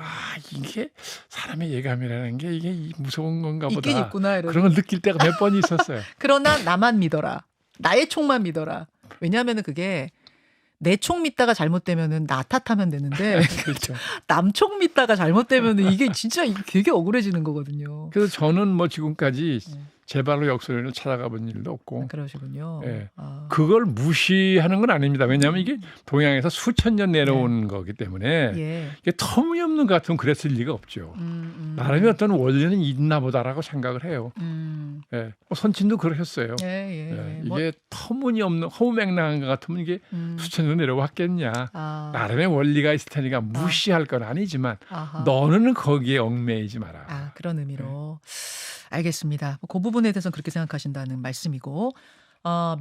이게 사람의 예감이라는 게 이게 무서운 건가 보다. 있긴 있구나. 이런. 그런 걸 느낄 때가 몇 번 있었어요. 그러나 나만 믿어라. 나의 촉만 믿어라. 왜냐하면 그게 내 촉 믿다가 잘못되면은 나 탓하면 되는데 그렇죠. 남 촉 믿다가 잘못되면은 이게 진짜 되게 억울해지는 거거든요. 그래서 저는 뭐 지금까지 제 발로 역술인을 찾아가 본 일도 없고 그러시군요. 그걸 무시하는 건 아닙니다. 왜냐하면 이게 동양에서 수천 년 내려온 거기 때문에 이게 터무니없는 것 같으면 그랬을 리가 없죠. 나름의 어떤 원리는 있나 보다라고 생각을 해요. 선친도 그러셨어요. 이게 터무니없는 허무맹랑한 것 같으면 이게 수천 년 내려왔겠냐. 나름의 원리가 있을 테니까 무시할 건 아니지만 너는 거기에 얽매이지 마라. 그런 의미로. 알겠습니다. 그 부분에 대해서는 그렇게 생각하신다는 말씀이고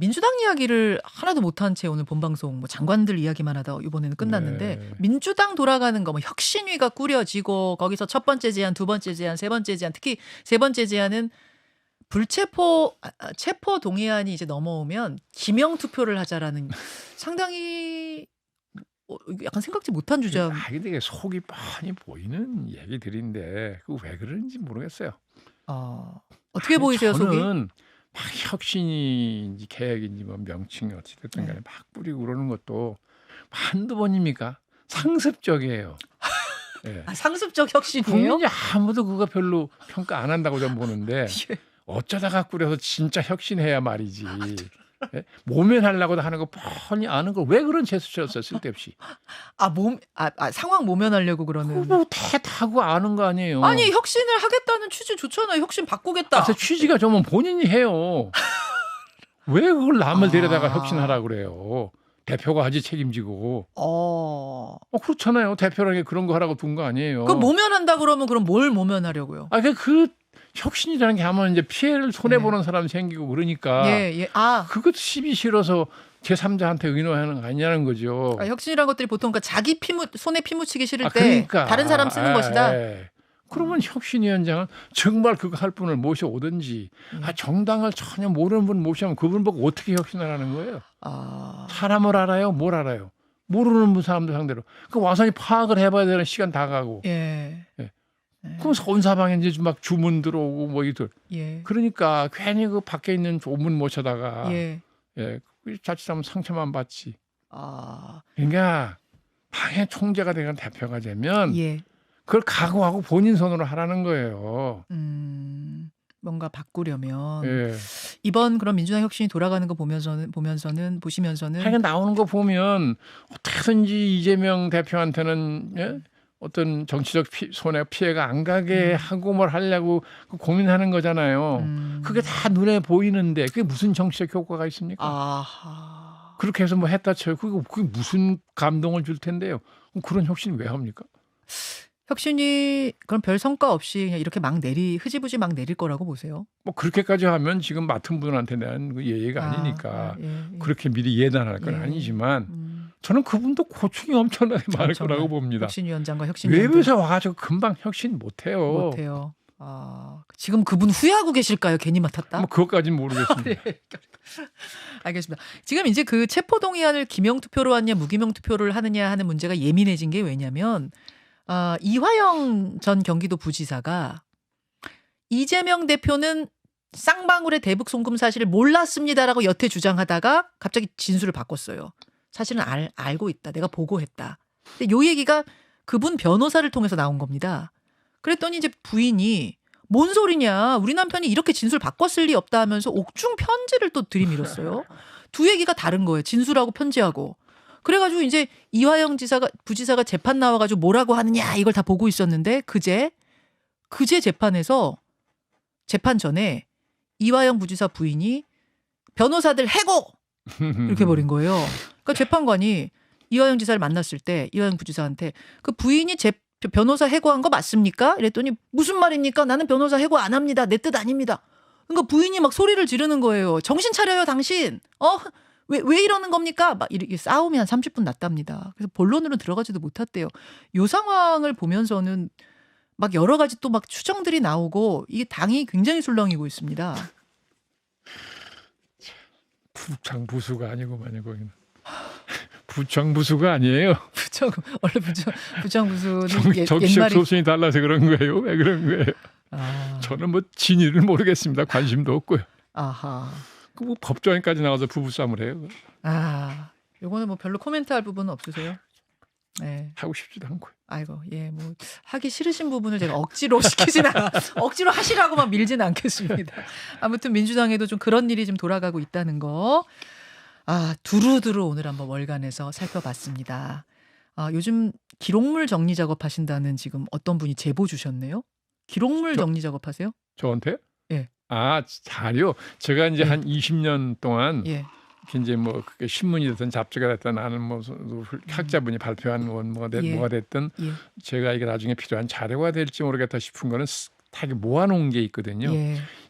민주당 이야기를 하나도 못한 채 오늘 본방송 뭐 장관들 이야기만 하다 이번에는 끝났는데 민주당 돌아가는 거 뭐 혁신위가 꾸려지고 거기서 첫 번째 제안, 두 번째 제안, 세 번째 제안 특히 세 번째 제안은 체포 동의안이 이제 넘어오면 기명 투표를 하자라는 상당히 약간 생각지 못한 주장. 근데 이게 속이 뻔히 보이는 얘기들인데 그 왜 그런지 모르겠어요. 어떻게 보이세요, 속이? 저는 막 혁신인지 개혁인지 뭐 명칭이 어찌됐든 간에 막 뿌리고 그러는 것도 한두 번입니까? 상습적이에요. 상습적 혁신이에요? 국민이 아무도 그거 별로 평가 안 한다고 저는 보는데 어쩌다가 꾸려서 진짜 혁신해야 말이지. 모면하려고도 하는 거 뻔히 아는 걸 왜 그런 제스처였어요, 쓸데없이. 상황 모면하려고 그러는. 뭐 다고 아는 거 아니에요. 아니 혁신을 하겠다는 취지 좋잖아요. 혁신 바꾸겠다. 그래서 취지가 좀 본인이 해요. 왜 그걸 남을 데려다가 혁신하라 그래요. 대표가 하지 책임지고. 그렇잖아요. 대표라는 게 그런 거 하라고 둔 거 아니에요. 그 모면한다 그러면 그럼 뭘 모면하려고요? 그 혁신이라는 게 하면 이제 피해를 손해보는 사람이 생기고 그러니까 그것도 시비 싫어서 제3자한테 의논하는 거 아니냐는 거죠. 혁신이라는 것들이 보통 자기 손에 피 묻히기 싫을 때 다른 사람 쓰는 것이다. 그러면 혁신위원장은 정말 그거 할 분을 모셔오든지 정당을 전혀 모르는 분 모시면 그분 보고 어떻게 혁신을 하는 거예요? 사람을 알아요? 뭘 알아요? 모르는 분 사람들 상대로. 그 와서 파악을 해봐야 되는 시간 다 가고. 예. 예. 그럼 온사방에 이제 막 주문 들어오고 뭐 이들. 예. 그러니까 괜히 그 밖에 있는 조문 모셔다가 예. 자칫하면 상처만 받지. 아. 그러니까 당의 총재가 되건 대표가 되면 예. 그걸 각오하고 본인 손으로 하라는 거예요. 뭔가 바꾸려면 예. 이번 그런 민주당 혁신이 돌아가는 거 보시면서는 하여간 나오는 거 보면 어떻게든지 이재명 대표한테는 어떤 정치적 손해 피해가 안 가게 하고 뭘 하려고 고민하는 거잖아요. 그게 다 눈에 보이는데 그게 무슨 정치적 효과가 있습니까? 아하. 그렇게 해서 뭐 했다 쳐요. 그게 무슨 감동을 줄 텐데요. 그럼 그런 혁신 왜 합니까? 혁신이 그럼 별 성과 없이 그냥 이렇게 흐지부지 막 내릴 거라고 보세요? 뭐 그렇게까지 하면 지금 맡은 분한테 대한 그 예의가 아니니까 그렇게 미리 예단할 건 아니지만 저는 그분도 고충이 엄청나게 많을 거라고 봅니다. 혁신위원장과 혁신위원들. 외부에서 와가지고 금방 혁신 못해요. 못해요. 지금 그분 후회하고 계실까요? 괜히 맡았다? 뭐 그것까지는 모르겠습니다. 네. 알겠습니다. 지금 이제 그 체포동의안을 기명투표로 하느냐 무기명투표를 하느냐 하는 문제가 예민해진 게 왜냐면 이화영 전 경기도 부지사가 이재명 대표는 쌍방울의 대북 송금 사실을 몰랐습니다라고 여태 주장하다가 갑자기 진술을 바꿨어요. 사실은 알고 있다. 내가 보고했다. 근데 요 얘기가 그분 변호사를 통해서 나온 겁니다. 그랬더니 이제 부인이 뭔 소리냐. 우리 남편이 이렇게 진술 바꿨을 리 없다 하면서 옥중 편지를 또 들이밀었어요. 두 얘기가 다른 거예요. 진술하고 편지하고. 그래가지고 이제 이화영 부지사가 재판 나와가지고 뭐라고 하느냐 이걸 다 보고 있었는데 그제 재판에서 재판 전에 이화영 부지사 부인이 변호사들 해고 이렇게 버린 거예요. 그러니까 재판관이 이화영 지사를 만났을 때 이화영 부지사한테 그 부인이 변호사 해고한 거 맞습니까? 이랬더니 무슨 말입니까? 나는 변호사 해고 안 합니다. 내 뜻 아닙니다. 그러니까 부인이 막 소리를 지르는 거예요. 정신 차려요 당신. 왜 이러는 겁니까? 막 이렇게 싸움이 한 30분 났답니다. 그래서 본론으로 들어가지도 못했대요. 이 상황을 보면서는 막 여러 가지 또 막 추정들이 나오고 이게 당이 굉장히 술렁이고 있습니다. 부창부수가 아니고만요 거기는. 부창부수가 아니에요. 원래 부창부수는 정치적 옛말이 소신이 달라서 그런 거예요. 왜 그런 거예요? 저는 뭐 진위를 모르겠습니다. 관심도 없고요. 아하. 뭐 법정에까지 나가서 부부싸움을 해요. 요거는 뭐 별로 코멘트할 부분은 없으세요? 네. 하고 싶지도 않고요. 아이고, 뭐 하기 싫으신 부분을 제가 억지로 억지로 하시라고만 밀지는 않겠습니다. 아무튼 민주당에도 좀 그런 일이 좀 돌아가고 있다는 거. 두루두루 오늘 한번 월간에서 살펴봤습니다. 요즘 기록물 정리 작업하신다는 지금 어떤 분이 제보 주셨네요. 기록물 정리 작업하세요? 저한테? 예. 자료. 제가 이제 한 20년 동안 이제 뭐 그게 신문이 됐든 잡지가 됐든 아는 뭐 학자분이 발표한 뭐가 됐든 제가 이게 나중에 필요한 자료가 될지 모르겠다 싶은 거는 다 모아놓은 게 있거든요.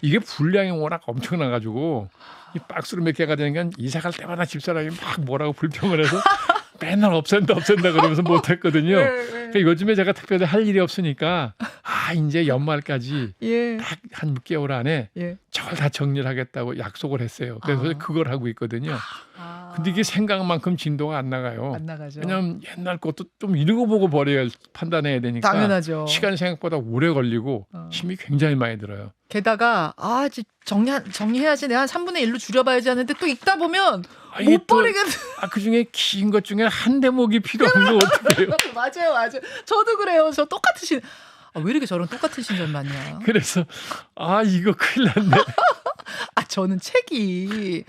이게 분량이 워낙 엄청나가지고 이 박스로 몇 개가 되니까 이사 갈 때마다 집사람이 막 뭐라고 불평을 해서 맨날 없앤다 그러면서 못했거든요. 그러니까 요즘에 제가 특별히 할 일이 없으니까 이제 연말까지 딱 한 6개월 안에 저걸 다 정리를 하겠다고 약속을 했어요. 그래서 그걸 하고 있거든요. 근데 이게 생각만큼 진도가 안 나가요. 안 나가죠. 왜냐하면 옛날 것도 좀 읽어보고 버려야 판단해야 되니까. 당연하죠. 시간이 생각보다 오래 걸리고 힘이 굉장히 많이 들어요. 게다가 정리해야지 내가 한 3분의 1로 줄여봐야지 하는데 또 읽다 보면 못 버리겠네. 그중에 긴 것 중에 한 대목이 필요한 거 어떻게 해요? 맞아요. 저도 그래요. 저 똑같으신 왜 이렇게 저랑 똑같은 신전 맞냐. 그래서 이거 큰일 났네. 저는 책이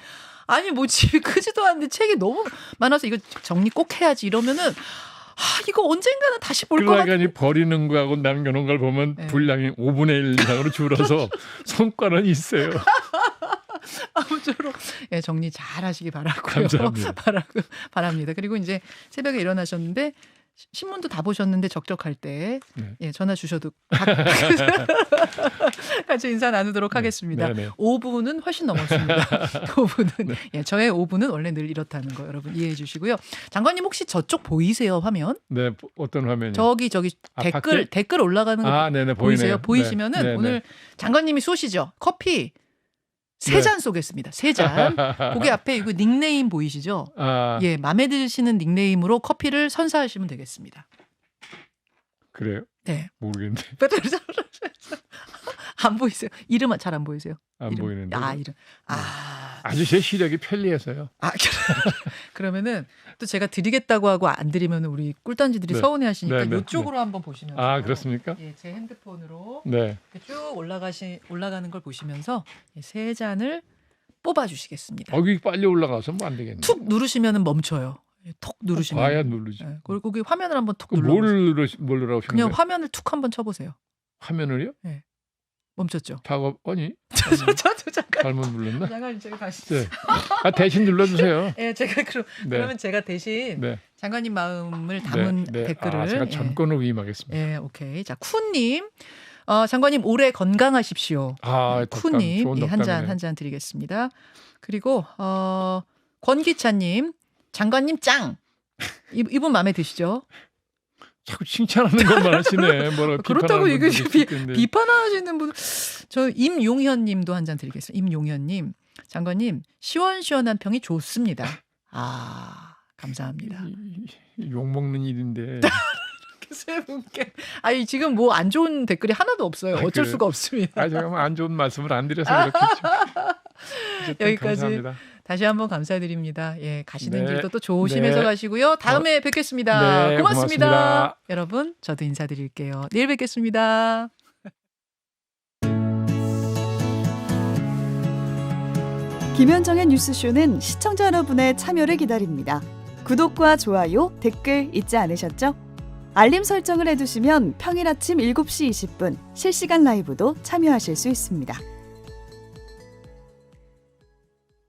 뭐 집이 크지도 않은데 책이 너무 많아서 이거 정리 꼭 해야지 이러면은 이거 언젠가는 다시 볼 것 같아. 그러니까 버리는 거하고 남겨놓은 걸 보면 분량이 5분의 1 이상으로 줄어서 성과는 있어요. 아무쪼록 정리 잘 하시기 바라고요. 감사합니다. 바랍니다. 그리고 이제 새벽에 일어나셨는데 신문도 다 보셨는데 적적할 때 네. 예, 전화 주셔도 같이 인사 나누도록 하겠습니다. 네, 네. 5분은 훨씬 넘었습니다. 5분은 예, 저의 5분은 원래 늘 이렇다는 거 여러분 이해해 주시고요. 장관님 혹시 저쪽 보이세요 화면? 네, 어떤 화면이? 저기 아, 댓글 올라가는 거 네네, 보이세요? 보이네요. 보이시면은 네, 오늘 장관님이 쏘시죠. 커피 3잔 쏘겠습니다. 3잔. 거기 앞에 이거 닉네임 보이시죠? 예, 마음에 드시는 닉네임으로 커피를 선사하시면 되겠습니다. 그래요? 네. 모르겠는데. 안 보이세요? 이름은 잘 안 보이세요? 안 이름. 보이는데. 이름. 아주 제 시력이 편리해서요. 그러면은 또 제가 드리겠다고 하고 안 드리면 우리 꿀단지들이 네. 서운해 하시니까 네, 네, 이쪽으로 한번 보시면서 그렇습니까? 예, 제 핸드폰으로 네. 쭉 올라가는 걸 보시면서 3잔을 뽑아 주시겠습니다. 여기 빨리 올라가서 뭐 안 되겠네. 툭 누르시면은 멈춰요. 톡 누르시면. 봐야 누르지. 예, 거기 화면을 한번 툭 뭘 눌러. 누르라고 하시는 그냥 거예요? 화면을 툭 한번 쳐보세요. 화면을요? 멈췄죠. 작업 아니 저도 잠깐. 잘못 눌렀나? 잠깐 제가 다시. 네. 대신 눌러주세요. 예, 제가 그러면 제가 대신 네. 장관님 마음을 담은 네. 댓글을. 제가 예. 전권을 위임하겠습니다. 예, 오케이. 자, 쿤님. 장관님 올해 건강하십시오. 쿤님 좋은 예, 한 잔 드리겠습니다. 그리고 권기찬님, 장관님 짱. 이분 마음에 드시죠? 자꾸 칭찬하는 것만 하시네. 뭐라 그렇다고 이게 비판하는 비판하시는 분, 저 임용현님도 한 잔 드리겠습니다. 임용현님, 장관님 시원시원한 평이 좋습니다. 감사합니다. 욕 먹는 일인데. 세 분께. 지금 뭐 안 좋은 댓글이 하나도 없어요. 어쩔 그래요? 수가 없습니다. 제가 뭐 안 좋은 말씀을 안 드려서 그렇겠죠. 어쨌든 여기까지. 감사합니다. 다시 한번 감사드립니다. 예, 가시는 네. 길도 또 조심해서 네. 가시고요. 다음에 뵙겠습니다. 네, 고맙습니다. 고맙습니다. 여러분, 저도 인사드릴게요. 내일 뵙겠습니다. 김현정의 뉴스쇼는 시청자 여러분의 참여를 기다립니다. 구독과 좋아요, 댓글 잊지 않으셨죠? 알림 설정을 해두시면 평일 아침 7시 20분 실시간 라이브도 참여하실 수 있습니다.